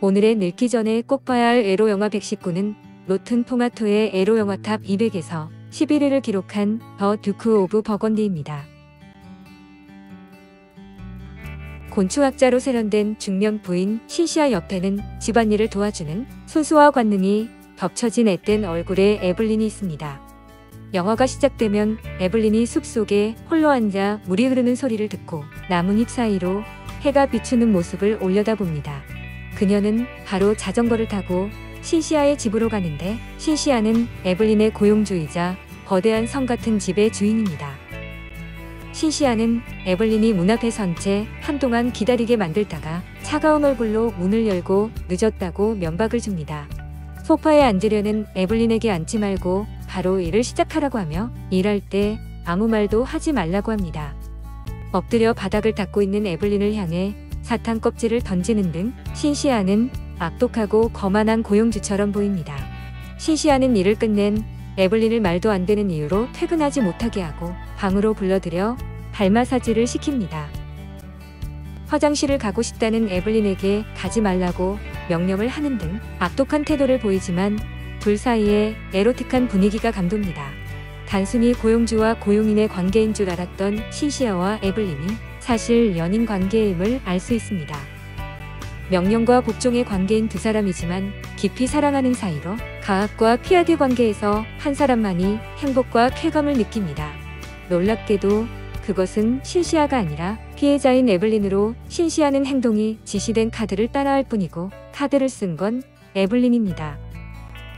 오늘의 늙기 전에 꼭 봐야 할 에로 영화 119는 로튼 토마토의 에로 영화 탑 200에서 11위를 기록한 더 듀크 오브 버건디입니다. 곤충학자로 세련된 중년 부인 신시아 옆에는 집안일을 도와주는 손수와 관능이 겹쳐진 앳된 얼굴의 에블린이 있습니다. 영화가 시작되면 에블린이 숲속에 홀로 앉아 물이 흐르는 소리를 듣고 나뭇잎 사이로 해가 비추는 모습을 올려다봅니다. 그녀는 바로 자전거를 타고 신시아의 집으로 가는데, 신시아는 에블린의 고용주이자 거대한 성 같은 집의 주인입니다. 신시아는 에블린이 문 앞에 선 채 한동안 기다리게 만들다가 차가운 얼굴로 문을 열고 늦었다고 면박을 줍니다. 소파에 앉으려는 에블린에게 앉지 말고 바로 일을 시작하라고 하며 일할 때 아무 말도 하지 말라고 합니다. 엎드려 바닥을 닦고 있는 에블린을 향해 사탕 껍질을 던지는 등 신시아는 악독하고 거만한 고용주처럼 보입니다. 신시아는 일을 끝낸 에블린을 말도 안 되는 이유로 퇴근하지 못하게 하고 방으로 불러들여 발 마사지를 시킵니다. 화장실을 가고 싶다는 에블린에게 가지 말라고 명령을 하는 등 악독한 태도를 보이지만 둘 사이에 에로틱한 분위기가 감돕니다. 단순히 고용주와 고용인의 관계인 줄 알았던 신시아와 에블린이 사실 연인 관계임을 알 수 있습니다. 명령과 복종의 관계인 두 사람이지만 깊이 사랑하는 사이로 가압과 피하기 관계에서 한 사람만이 행복과 쾌감을 느낍니다. 놀랍게도 그것은 신시아가 아니라 피해자인 에블린으로, 신시아는 행동이 지시된 카드를 따라할 뿐이고 카드를 쓴 건 에블린입니다.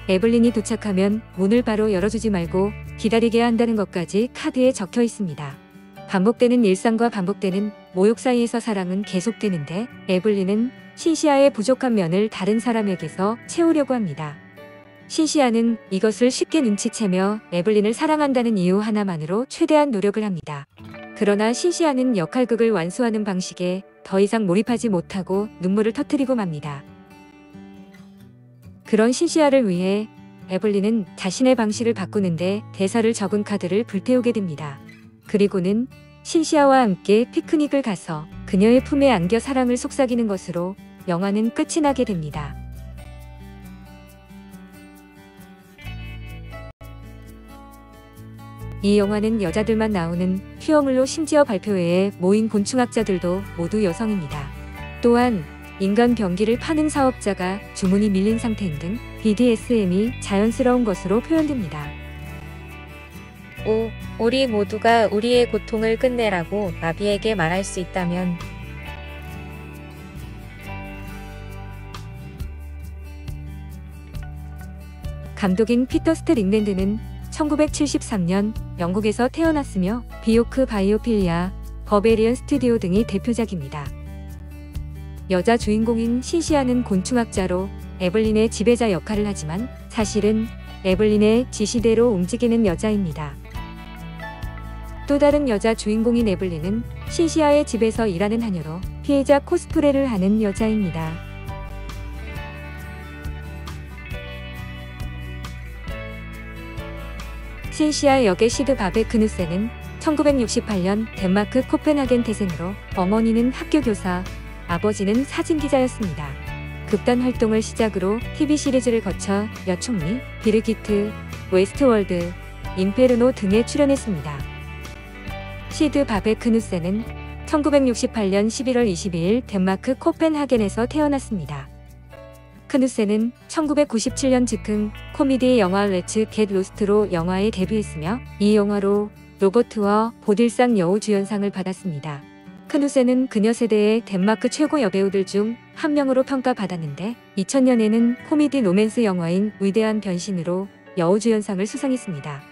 에블린이 도착하면 문을 바로 열어주지 말고 기다리게 한다는 것까지 카드에 적혀 있습니다. 반복되는 일상과 반복되는 모욕 사이에서 사랑은 계속되는데, 에블린은 신시아의 부족한 면을 다른 사람에게서 채우려고 합니다. 신시아는 이것을 쉽게 눈치채며 에블린을 사랑한다는 이유 하나만으로 최대한 노력을 합니다. 그러나 신시아는 역할극을 완수하는 방식에 더 이상 몰입하지 못하고 눈물을 터뜨리고 맙니다. 그런 신시아를 위해 에블린은 자신의 방식을 바꾸는데 대사를 적은 카드를 불태우게 됩니다. 그리고는 신시아와 함께 피크닉을 가서 그녀의 품에 안겨 사랑을 속삭이는 것으로 영화는 끝이 나게 됩니다. 이 영화는 여자들만 나오는 퓨어물로, 심지어 발표회에 모인 곤충학자들도 모두 여성입니다. 또한 인간 병기를 파는 사업자가 주문이 밀린 상태인 등 BDSM이 자연스러운 것으로 표현됩니다. 우리 모두가 우리의 고통을 끝내라고 나비에게 말할 수 있다면 감독인 피터 스트릭랜드는 1973년 영국에서 태어났으며 비오크 바이오필리아, 버베리언 스튜디오 등이 대표작입니다. 여자 주인공인 신시아는 곤충학자로 에블린의 지배자 역할을 하지만 사실은 에블린의 지시대로 움직이는 여자입니다. 또 다른 여자 주인공인 에블린은 신시아의 집에서 일하는 하녀로 피해자 코스프레를 하는 여자입니다. 신시아 역의 시드 바베 크누센은 1968년 덴마크 코펜하겐 태생으로 어머니는 학교교사, 아버지는 사진기자였습니다. 극단 활동을 시작으로 TV 시리즈를 거쳐 여총리, 비르기트, 웨스트월드, 인페르노 등에 출연했습니다. 시드 바베 크누센은 1968년 11월 22일 덴마크 코펜하겐에서 태어났습니다. 크누센은 1997년 즉흥 코미디 영화 렛츠 겟 로스트로 영화에 데뷔했으며 이 영화로 로버트와 보딜상 여우주연상을 받았습니다. 크누센은 그녀 세대의 덴마크 최고 여배우들 중 한 명으로 평가받았는데 2000년에는 코미디 로맨스 영화인 위대한 변신으로 여우주연상을 수상했습니다.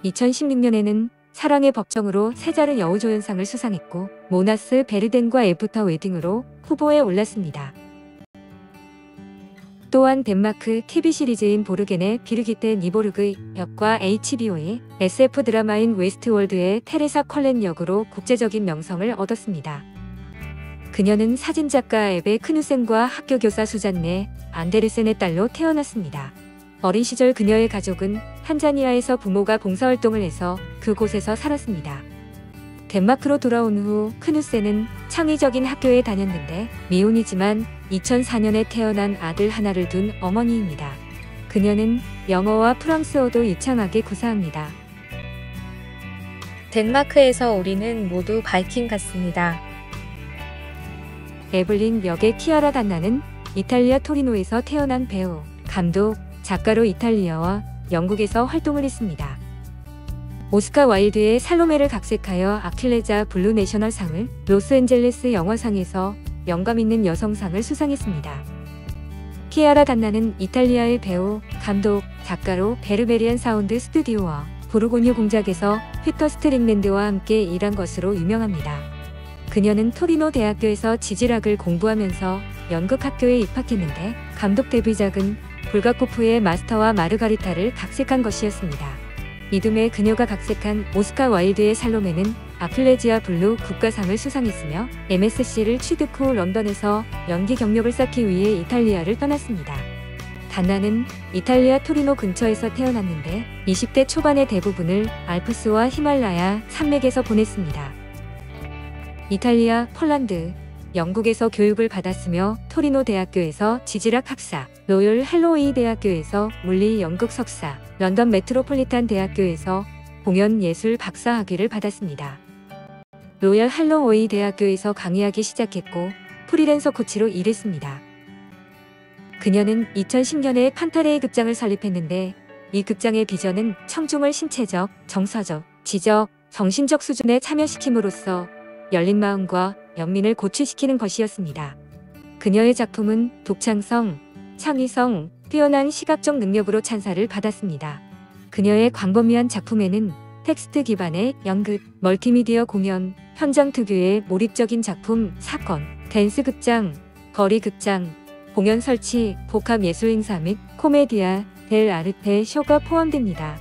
2016년에는 사랑의 법정으로 세자르 여우조연상을 수상했고 모나스 베르덴과 애프터 웨딩으로 후보에 올랐습니다. 또한 덴마크 TV 시리즈인 보르겐의 비르기테 니보르그의 역과 HBO의 SF 드라마인 웨스트월드의 테레사 컬렌 역으로 국제적인 명성을 얻었습니다. 그녀는 사진작가 에베 크누센과 학교교사 수잔네 안데르센의 딸로 태어났습니다. 어린 시절 그녀의 가족은 탄자니아에서 부모가 봉사활동을 해서 그곳에서 살았습니다. 덴마크로 돌아온 후 크누센은 창의적인 학교에 다녔는데 미혼이지만 2004년에 태어난 아들 하나를 둔 어머니입니다. 그녀는 영어와 프랑스어도 유창하게 구사합니다. 덴마크에서 우리는 모두 바이킹 같습니다. 에블린 역의 키아라 단나는 이탈리아 토리노에서 태어난 배우, 감독, 작가로 이탈리아와 영국에서 활동을 했습니다. 오스카 와일드의 살로메를 각색하여 아킬레자 블루 내셔널상을, 로스앤젤레스 영화상에서 영감 있는 여성상을 수상했습니다. 키아라 단나는 이탈리아의 배우, 감독, 작가로 베르베리안 사운드 스튜디오와 보르고뉴 공작에서 피터 스트링랜드와 함께 일한 것으로 유명합니다. 그녀는 토리노 대학교에서 지질학을 공부하면서 연극학교에 입학했는데 감독 데뷔작은 불가코프의 마스터와 마르가리타를 각색한 것이었습니다. 이듬해 그녀가 각색한 오스카 와일드의 살로메는 아클레지아 블루 국가상을 수상했으며 MSC를 취득 후 런던에서 연기 경력을 쌓기 위해 이탈리아를 떠났습니다. 단나는 이탈리아 토리노 근처에서 태어났는데 20대 초반의 대부분을 알프스와 히말라야 산맥에서 보냈습니다. 이탈리아, 폴란드, 영국에서 교육을 받았으며 토리노 대학교에서 지질학 학사, 로열 헬로웨이 대학교에서 물리 연극 석사, 런던 메트로폴리탄 대학교에서 공연 예술 박사 학위를 받았습니다. 로열 헬로웨이 대학교에서 강의하기 시작했고 프리랜서 코치로 일했습니다. 그녀는 2010년에 판타레이 극장을 설립했는데 이 극장의 비전은 청중을 신체적, 정서적, 지적, 정신적 수준에 참여시킴으로써 열린 마음과 연민을 고취시키는 것이었습니다. 그녀의 작품은 독창성, 창의성, 뛰어난 시각적 능력으로 찬사를 받았습니다. 그녀의 광범위한 작품에는 텍스트 기반의 연극, 멀티미디어 공연, 현장 특유의 몰입적인 작품, 사건, 댄스 극장, 거리 극장, 공연 설치, 복합 예술 행사 및 코메디아 델 아르테 쇼가 포함됩니다.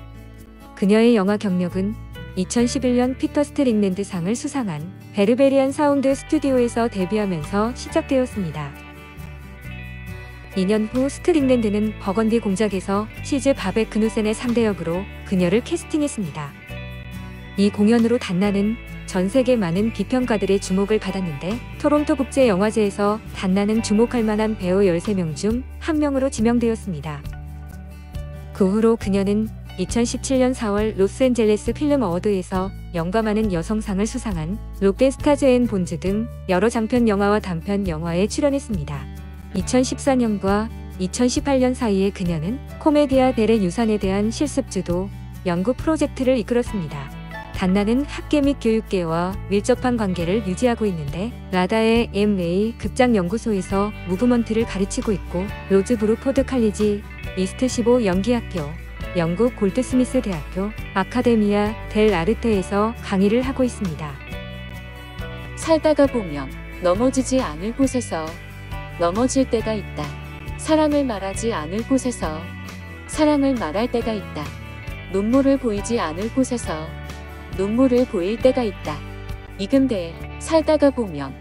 그녀의 영화 경력은 2011년 피터 스트링랜드 상을 수상한 베르베리안 사운드 스튜디오에서 데뷔하면서 시작되었습니다. 2년 후 스트링랜드는 버건디 공작에서 시즈 바베 그누센의 3대 역으로 그녀를 캐스팅했습니다. 이 공연으로 단나는 전 세계 많은 비평가들의 주목을 받았는데 토론토 국제영화제에서 단나는 주목할 만한 배우 13명 중 한 명으로 지명되었습니다. 그 후로 그녀는 2017년 4월 로스앤젤레스 필름 어워드에서 영감하는 여성상을 수상한 록데스타즈 앤 본즈 등 여러 장편 영화와 단편 영화에 출연했습니다. 2014년과 2018년 사이에 그녀는 코메디아 델의 유산에 대한 실습주도 연구 프로젝트를 이끌었습니다. 단나는 학계 및 교육계와 밀접한 관계를 유지하고 있는데 라다의 MA 극장연구소에서 무브먼트를 가르치고 있고 로즈 브루포드 칼리지, 이스트 15 연기학교, 영국 골드스미스 대학교, 아카데미아 델 아르테에서 강의를 하고 있습니다. 살다가 보면 넘어지지 않을 곳에서 넘어질 때가 있다. 사랑을 말하지 않을 곳에서 사랑을 말할 때가 있다. 눈물을 보이지 않을 곳에서 눈물을 보일 때가 있다. 이근대에 살다가 보면